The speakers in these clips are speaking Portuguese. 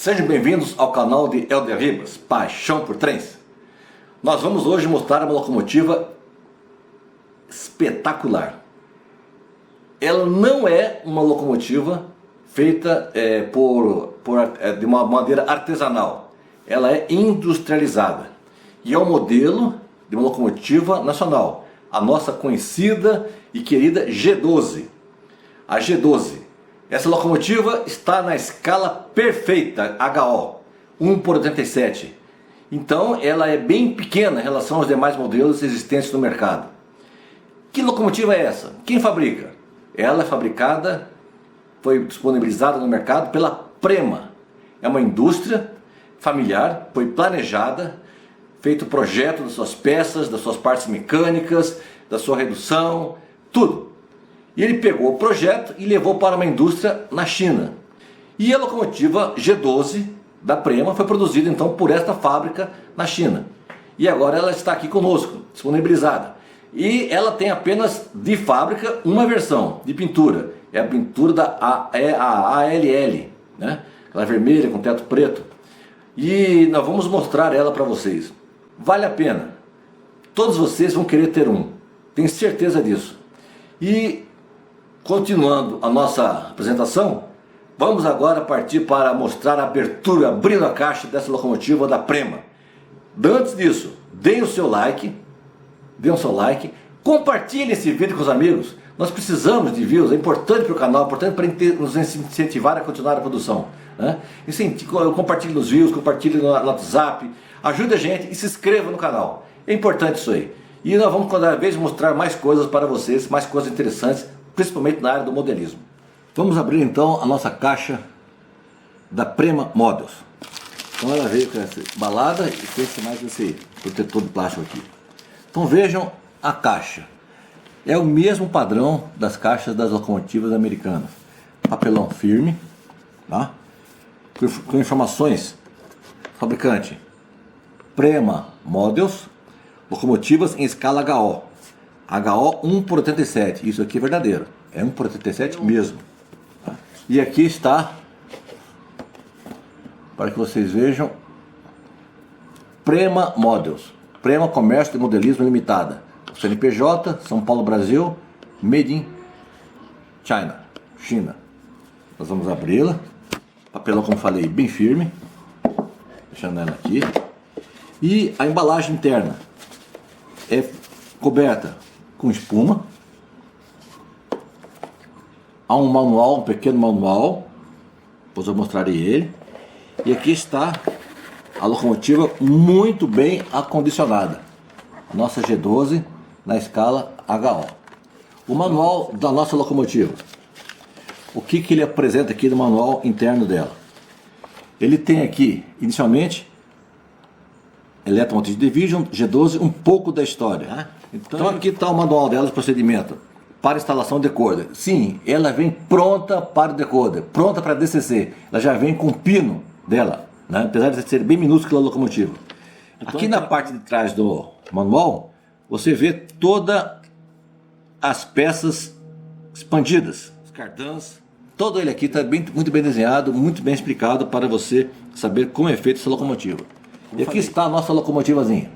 Sejam bem-vindos ao canal de Helder Ribas, Paixão por Trens. Nós vamos hoje mostrar uma locomotiva espetacular. Ela não é uma locomotiva feita de uma maneira artesanal. Ela é industrializada. E é um modelo de uma locomotiva nacional. A nossa conhecida e querida G12. A G12. Essa locomotiva está na escala perfeita HO, 1/87. Então ela é bem pequena em relação aos demais modelos existentes no mercado. Que locomotiva é essa? Quem fabrica? Ela é fabricada, foi disponibilizada no mercado pela Prema. É uma indústria familiar, foi planejada, feito o projeto das suas peças, das suas partes mecânicas, da sua redução, tudo. E ele pegou o projeto e levou para uma indústria na China. E a locomotiva G12 da Prema foi produzida então por esta fábrica na China. E agora ela está aqui conosco, disponibilizada. E ela tem apenas de fábrica uma versão de pintura. É a pintura da ALL, né? Ela é vermelha com teto preto. E nós vamos mostrar ela para vocês. Vale a pena. Todos vocês vão querer ter um. Tenho certeza disso. E continuando a nossa apresentação, vamos agora partir para mostrar a abertura, abrindo a caixa dessa locomotiva da Prema. Antes disso, deem o seu like, compartilhe esse vídeo com os amigos. Nós precisamos de views, é importante para o canal, é importante para nos incentivar a continuar a produção, né? Compartilhe nos views, compartilhe no WhatsApp, ajude a gente e se inscreva no canal. É importante isso aí. E nós vamos cada vez mostrar mais coisas para vocês, mais coisas interessantes, principalmente na área do modelismo. Vamos abrir então a nossa caixa da Prema Models. Então ela veio com essa embalada e fez mais esse protetor de plástico aqui. Então vejam a caixa. É o mesmo padrão das caixas das locomotivas americanas. Papelão firme, tá? Com informações. Fabricante Prema Models, locomotivas em escala HO. HO 1/87, isso aqui é verdadeiro, é 1/87 mesmo. E aqui está, para que vocês vejam, Prema Models, Prema Comércio de Modelismo Limitada, CNPJ, São Paulo, Brasil, Made in China. Nós vamos abri-la, papelão, como falei, bem firme, deixando ela aqui. E a embalagem interna é coberta com espuma. Há um manual, um pequeno manual, depois eu mostrarei ele. E aqui está a locomotiva muito bem acondicionada, a nossa G12 na escala HO. O manual da nossa locomotiva, o que ele apresenta aqui no manual interno dela? Ele tem aqui, inicialmente, Electromotive Division, G12, um pouco da história. Então aqui está o manual dela de procedimento para instalação de decoder. Sim, ela vem pronta para o decoder, pronta para DCC. Ela já vem com o pino dela, né? Apesar de ser bem minúscula a locomotiva. Aqui na parte de trás do manual, você vê todas as peças expandidas, os cardãs. Todo ele aqui está muito bem desenhado, muito bem explicado para você saber como é feita essa locomotiva. E aqui está a nossa locomotivazinha.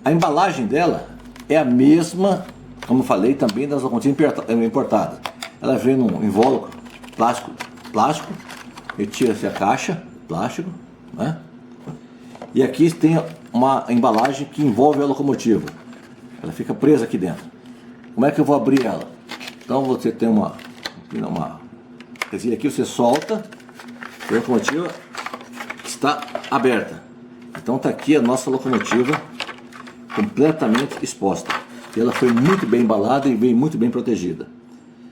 A embalagem dela é a mesma, como falei, também das locomotivas importadas. Ela vem num invólucro plástico, retira-se a caixa, plástico, né? E aqui tem uma embalagem que envolve a locomotiva. Ela fica presa aqui dentro. Como é que eu vou abrir ela? Então você tem uma aqui você solta, a locomotiva está aberta. Então está aqui a nossa locomotiva completamente exposta. E ela foi muito bem embalada e bem muito bem protegida.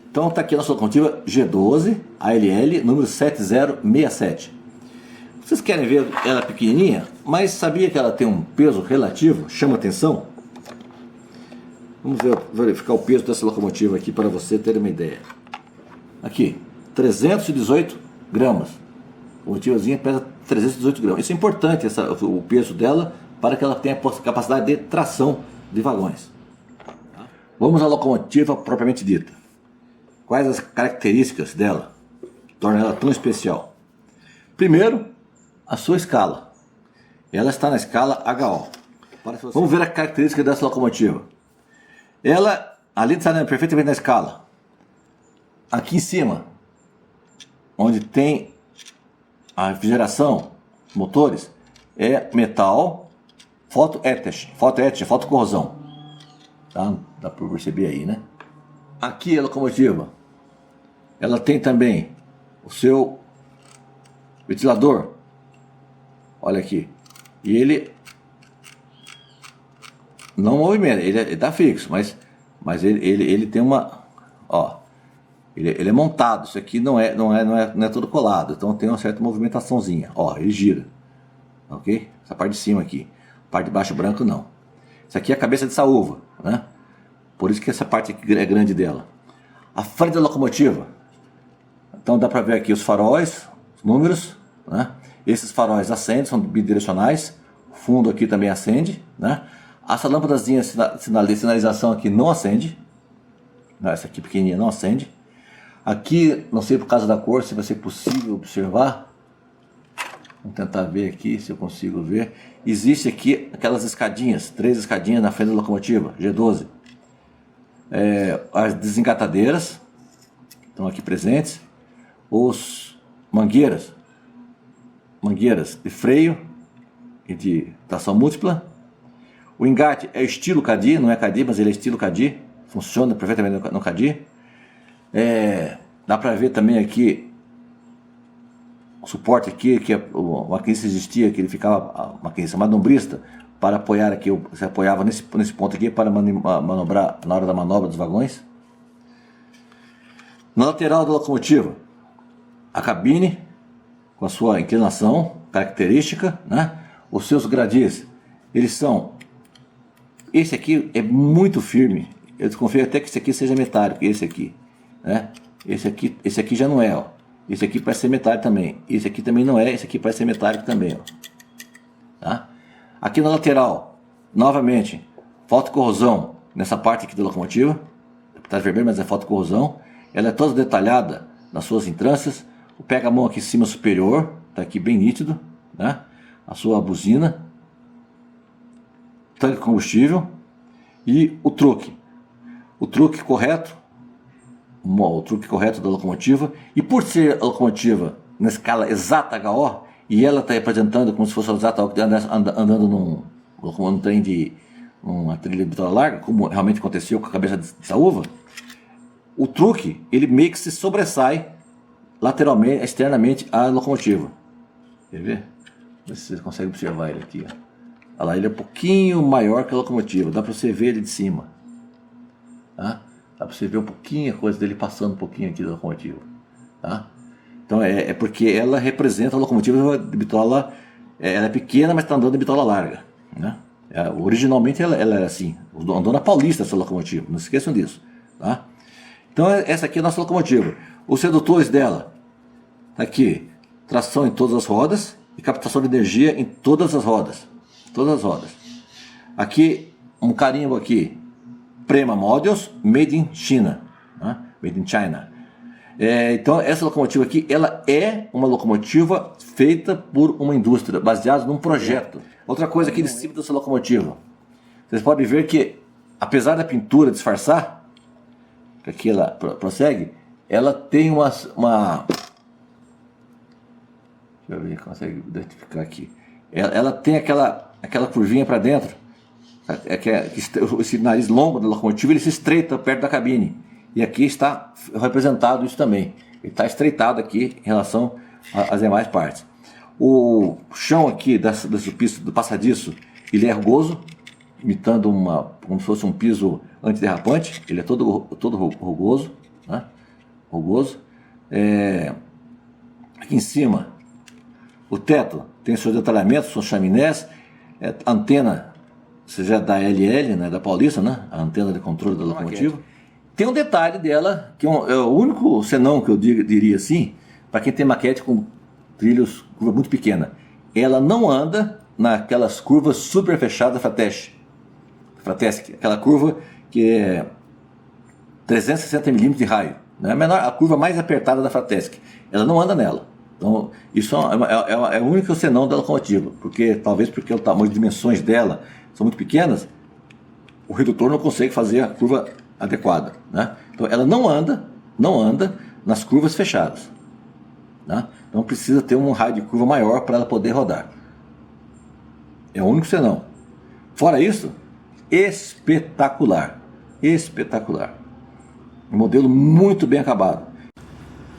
Então está aqui a nossa locomotiva G12 ALL número 7067. Vocês querem ver ela pequenininha, mas sabia que ela tem um peso relativo? Chama atenção? Vamos verificar o peso dessa locomotiva aqui para você ter uma ideia. Aqui, 318 gramas. A locomotivazinha pesa 318 gramas. Isso é importante, o peso dela, para que ela tenha capacidade de tração de vagões. Vamos à locomotiva propriamente dita. Quais as características dela? torna ela tão especial? Primeiro, a sua escala. Ela está na escala HO. Vamos ver a característica dessa locomotiva. Ela, além de estar perfeitamente na escala, aqui em cima, onde tem a refrigeração, motores, é metal fotoéter, fotocorrosão. Tá? Dá para perceber aí, né? Aqui a locomotiva, ela tem também o seu ventilador. Olha aqui. E ele não movimenta, ele está fixo, mas ele tem uma, ó, ele é montado. Isso aqui não é todo colado, então tem uma certa movimentaçãozinha. Ó, ele gira, ok? Essa parte de cima aqui, a parte de baixo branco não. Isso aqui é a cabeça de saúva, né? Por isso que essa parte aqui é grande dela. A frente da locomotiva, então dá para ver aqui os faróis, os números, né? Esses faróis acendem, são bidirecionais. O fundo aqui também acende, né? Essa lâmpadazinha de sinalização aqui não acende. Essa aqui pequenininha não acende. Aqui, não sei por causa da cor, se vai ser possível observar. Vamos tentar ver aqui, se eu consigo ver. Existe aqui aquelas escadinhas, 3 escadinhas na frente da locomotiva, G12. As desengatadeiras estão aqui presentes. Os mangueiras de freio e de tração múltipla. O engate é estilo Cadi, não é Cadi, mas ele é estilo Cadi, funciona perfeitamente no Cadi. Dá para ver também aqui o suporte aqui, que o maquinista existia, que ele ficava, o maquinista manobrista, para apoiar aqui, você apoiava nesse ponto aqui para manobrar na hora da manobra dos vagões. Na lateral da locomotiva, a cabine com a sua inclinação característica, né? Os seus gradis, eles são, esse aqui é muito firme, eu desconfio até que esse aqui seja metálico, esse aqui, né? Esse aqui já não é, ó. Esse aqui parece ser metálico também, esse aqui também não é, esse aqui parece ser metálico também, ó. Tá? Aqui na lateral, novamente, fotocorrosão nessa parte aqui da locomotiva, está vermelho, mas é fotocorrosão, ela é toda detalhada nas suas entrâncias. O pega-mão aqui em cima superior, está aqui bem nítido, né? A sua buzina, tanque de combustível e o truque correto, o truque correto da locomotiva. E por ser a locomotiva na escala exata HO, e ela está representando como se fosse a exata HO andando num trem de uma trilha de bitola larga, como realmente aconteceu com a cabeça de saúva, o truque ele meio que se sobressai lateralmente, externamente à locomotiva. Quer ver? Vê se você consegue observar ele aqui. Ó. Olha lá, ele é um pouquinho maior que a locomotiva. Dá para você ver ele de cima. Tá? Dá para você ver um pouquinho a coisa dele passando um pouquinho aqui da locomotiva. Tá? Então é porque ela representa a locomotiva de bitola. Ela é pequena, mas está andando de bitola larga. Né? Originalmente ela era assim. Andou na Paulista essa locomotiva. Não se esqueçam disso. Tá? Então essa aqui é a nossa locomotiva. Os redutores dela, tá aqui, tração em todas as rodas e captação de energia em todas as rodas. Todas as rodas. Aqui, um carimbo aqui, Prema Models, Made in China. Né? Made in China. Então essa locomotiva aqui, ela é uma locomotiva feita por uma indústria, baseada num projeto. Outra coisa aqui de cima dessa locomotiva. Vocês podem ver que, apesar da pintura disfarçar, que aqui ela prossegue, ela tem deixa eu ver, consegue identificar aqui. Ela tem aquela curvinha para dentro, esse nariz longo da locomotiva, ele se estreita perto da cabine. E aqui está representado isso também. Ele está estreitado aqui em relação às demais partes. O chão aqui desse piso do passadiço, ele é rugoso, imitando como se fosse um piso antiderrapante. Ele é todo rugoso, né? Rugoso. Aqui em cima, o teto tem seus detalhamentos, suas chaminés, antena, seja da LL, né, da Paulista, né, a antena de controle da locomotiva. Tem um detalhe dela, que é o único senão que eu diria assim, para quem tem maquete com trilhos, curva muito pequena. Ela não anda naquelas curvas super fechadas da Fratesc, aquela curva que é 360 mm de raio. Né? A curva mais apertada da Fratesc. ela não anda nela. Então, isso é o único senão da locomotiva, porque talvez porque o tamanho, as dimensões dela são muito pequenas, o redutor não consegue fazer a curva adequada, né? Então, ela não anda nas curvas fechadas, né? Então, precisa ter um raio de curva maior para ela poder rodar. É o único senão. Fora isso, espetacular, espetacular. Um modelo muito bem acabado.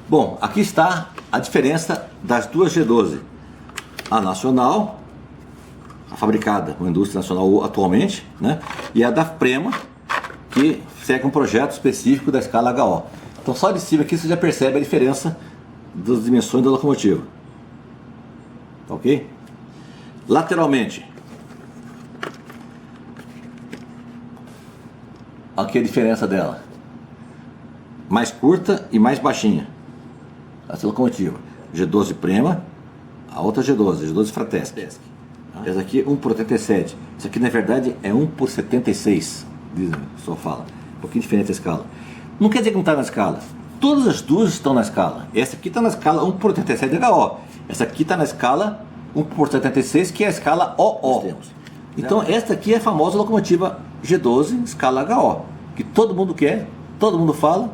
Bom, aqui está a diferença das duas G12. A nacional, a fabricada com a indústria nacional atualmente, né? E a da Prema, que segue um projeto específico da escala HO. Então só de cima aqui você já percebe a diferença das dimensões da locomotiva. Ok? Lateralmente, aqui a diferença dela. Mais curta e mais baixinha. Essa locomotiva. G12 Prema, a outra G12 Fratesc. Essa aqui 1 por 87. Isso aqui na verdade é 1 por 76, diz, o pessoal fala. Um pouquinho diferente a escala. Não quer dizer que não está na escala. Todas as duas estão na escala. Essa aqui está na escala 1 por 87 HO. Essa aqui está na escala 1 por 76, que é a escala OO. Então esta aqui é a famosa locomotiva G12 escala HO, que todo mundo quer, todo mundo fala,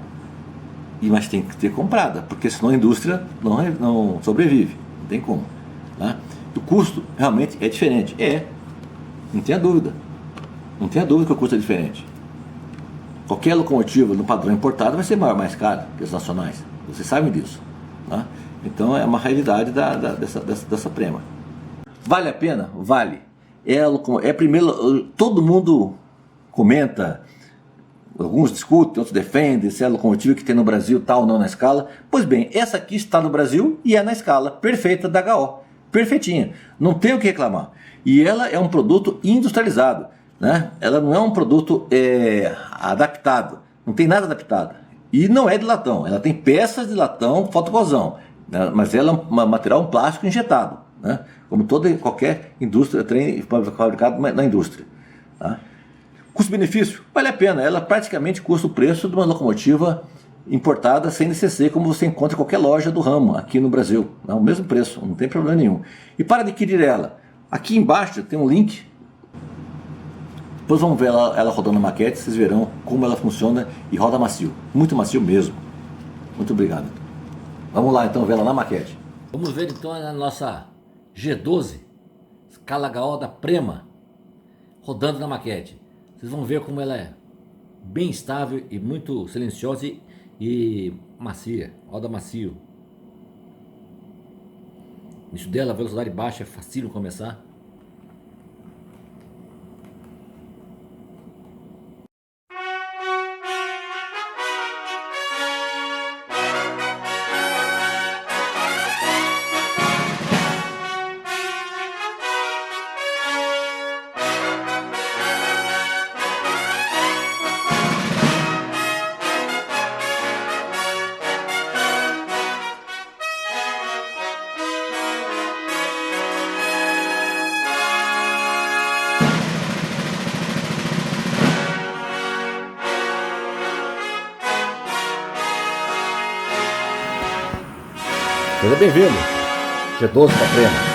mas tem que ter comprada, porque senão a indústria não sobrevive, não tem como, né? O custo realmente é diferente, não tenha dúvida, não tenha dúvida que o custo é diferente. Qualquer locomotiva no padrão importado vai ser mais cara que as nacionais, vocês sabem disso, né? Então é uma realidade dessa Prema. Vale a pena? Vale. Primeiro, todo mundo comenta, alguns discutem, outros defendem se é a locomotiva que tem no Brasil tal ou não na escala. Pois bem, essa aqui está no Brasil e é na escala perfeita da HO, perfeitinha, não tem o que reclamar. E ela é um produto industrializado, né? Ela não é um produto adaptado, não tem nada adaptado. E não é de latão, ela tem peças de latão fotocosão, né? Mas ela é um material, um plástico injetado, né? Como qualquer indústria, trem fabricado na indústria, tá? Custo-benefício, vale a pena, ela praticamente custa o preço de uma locomotiva importada sem CNCC, como você encontra em qualquer loja do ramo aqui no Brasil, é o mesmo preço, não tem problema nenhum. E para adquirir ela, aqui embaixo tem um link, depois vamos ver ela rodando na maquete, vocês verão como ela funciona e roda macio, muito macio mesmo. Muito obrigado. Vamos lá então ver ela na maquete. Vamos ver então a nossa G12 escala HO da Prema rodando na maquete. Vocês vão ver como ela é bem estável e muito silenciosa e macia, roda macio. Isso dela, a velocidade baixa, é fácil começar. Seja bem-vindo, G12 da Prema.